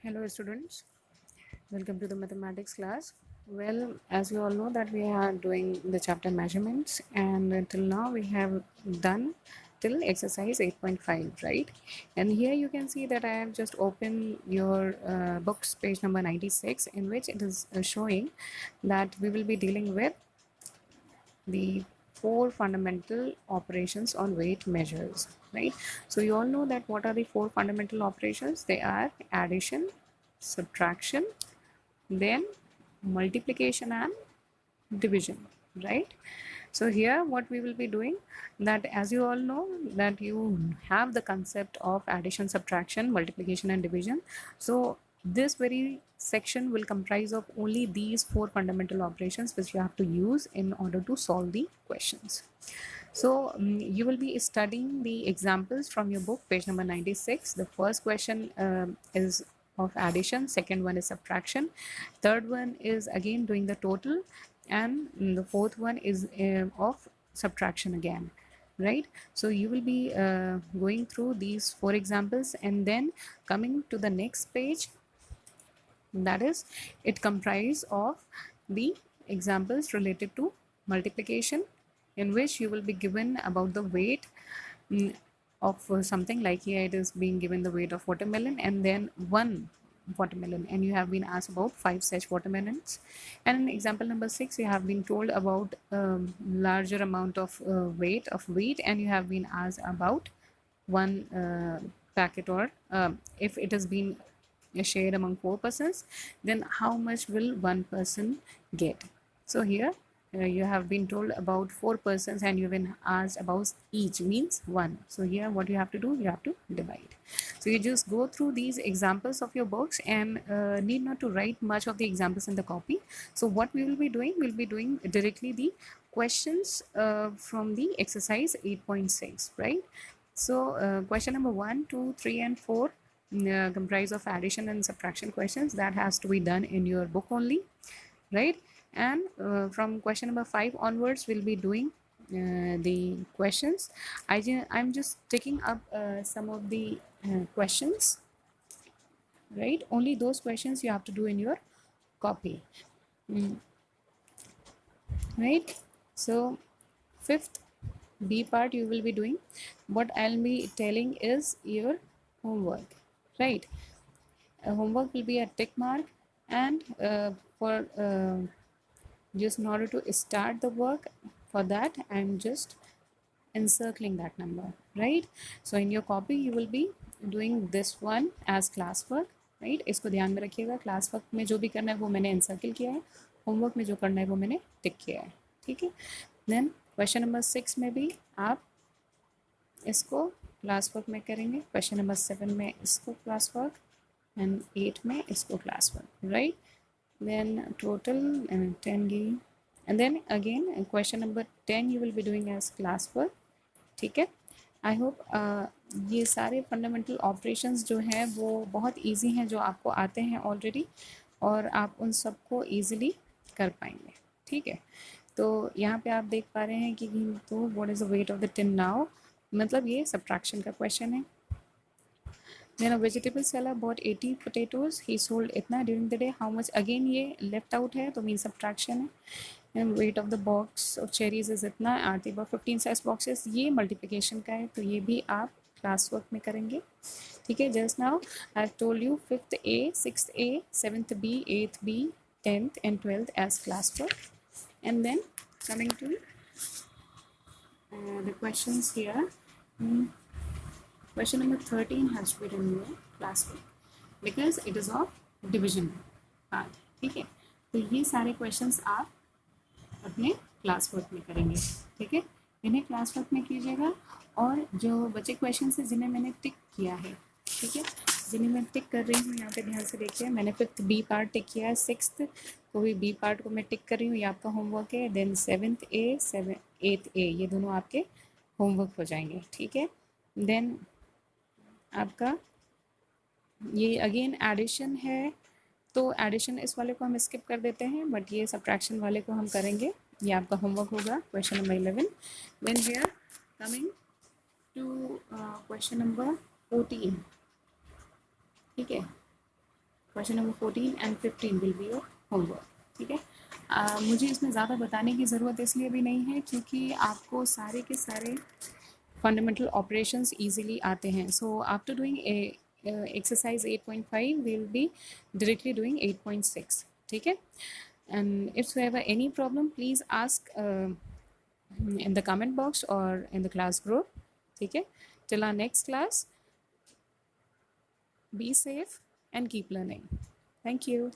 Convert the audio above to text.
Hello students, welcome to the mathematics class. Well, as you all know that we are doing the chapter measurements and until now we have done till exercise 8.5, right? And here you can see that I have just opened your books page number 96, in which it is showing that we will be dealing with the four fundamental operations on weight measures, right? So you all know that what are the four fundamental operations? They are addition, subtraction, then multiplication and division, right? So here what we will be doing, that as you all know that you have the concept of addition, subtraction, multiplication and division. So this very section will comprise of only these four fundamental operations which you have to use in order to solve the questions. So you will be studying the examples from your book, page number 96. The first question is of addition, second one is subtraction, third one is again doing the total, and the fourth one is of subtraction again, right? So you will be going through these four examples and then coming to the next page, that is, it comprises of the examples related to multiplication, in which you will be given about the weight mm, of something, like here it is being given the weight of watermelon and then one watermelon, and you have been asked about five such watermelons. And in example number 6 you have been told about larger amount of weight of wheat, and you have been asked about one packet, or if it has been shared among four persons, then how much will one person get? So here you have been told about four persons and you've been asked about each, means one. So here what you have to do, you have to divide. So you just go through these examples of your books and need not to write much of the examples in the copy. So what we will be doing, we'll be doing directly the questions from the exercise 8.6, right? So question number 1, 2, 3 and 4 comprise of addition and subtraction questions that has to be done in your book only, right? And from question number 5 onwards we'll be doing the questions. I'm just taking up some of the questions, right? Only those questions you have to do in your copy, right? So fifth B part you will be doing, what I'll be telling is your homework, right? Homework will be a tick mark, and for just in order to start the work, for that I'm just encircling that number, right? So in your copy you will be doing this one as class work, right? इसको ध्यान में रखिएगा, class work में जो भी करना है वो मैंने एनसर्किल किया है, होमवर्क में जो करना है वो मैंने टिक किया है, ठीक है? देन क्वेश्चन नंबर 6 में भी आप इसको क्लास वर्क में करेंगे, क्वेश्चन नंबर 7 में इसको क्लास वर्क, and 8 में इसको class work, right? Then total 10 गी, and then again question number 10 you will be doing as class work, ठीक है? आई होप ये सारे फंडामेंटल ऑपरेशंस जो हैं वो बहुत इजी हैं, जो आपको आते हैं ऑलरेडी, और आप उन सबको ईजिली कर पाएंगे, ठीक है? तो यहाँ पे आप देख पा रहे हैं कि तो what is the weight of the tin now, मतलब ये सब्ट्रैक्शन का क्वेश्चन है. Then a vegetable seller bought 80 potatoes. He sold इतना during the day. How much? Again ये left out है तो means subtraction है. And weight of the box of cherries is इतना. आरती बॉक्स 15 size boxes. ये multiplication का है तो ये भी आप class work में करेंगे. ठीक है? Just now I have told you 5th A, 6th A, 7th B, 8th B, 10th and 12th as class work. And then coming to the questions here. Question number 13 has to be done in your classwork because it is of division part, ठीक है? तो ये सारे questions आप अपने class work में करेंगे, ठीक है? इन्हें क्लास वर्क में कीजिएगा, और जो बचे क्वेश्चंस हैं जिन्हें मैंने टिक किया है, ठीक है, जिन्हें मैं टिक कर रही हूँ यहाँ पे ध्यान से देखिए, मैंने 5th बी पार्ट टिक किया है, 6th को भी बी पार्ट को मैं टिक कर रही हूँ, ये आपका होमवर्क है. देन 7th ए, 8th ए, ये दोनों आपके होमवर्क हो जाएंगे, ठीक है? देन आपका ये अगेन एडिशन है, तो एडिशन इस वाले को हम स्किप कर देते हैं, बट ये सब्ट्रैक्शन वाले को हम करेंगे, ये आपका होमवर्क होगा. Question number 11. Then here coming to question number 14, ठीक है? Question number 14 and 15 will be your homework, ठीक है। मुझे इसमें ज़्यादा बताने की ज़रूरत इसलिए भी नहीं है क्योंकि आपको सारे के सारे फंडामेंटल ऑपरेशंस इजीली आते हैं। So after doing exercise 8.5 will be directly doing 8.6, ठीक है। And if you have any problem please ask in the comment box or in the class group, ठीक है। Till our next class, be safe and keep learning. Thank you.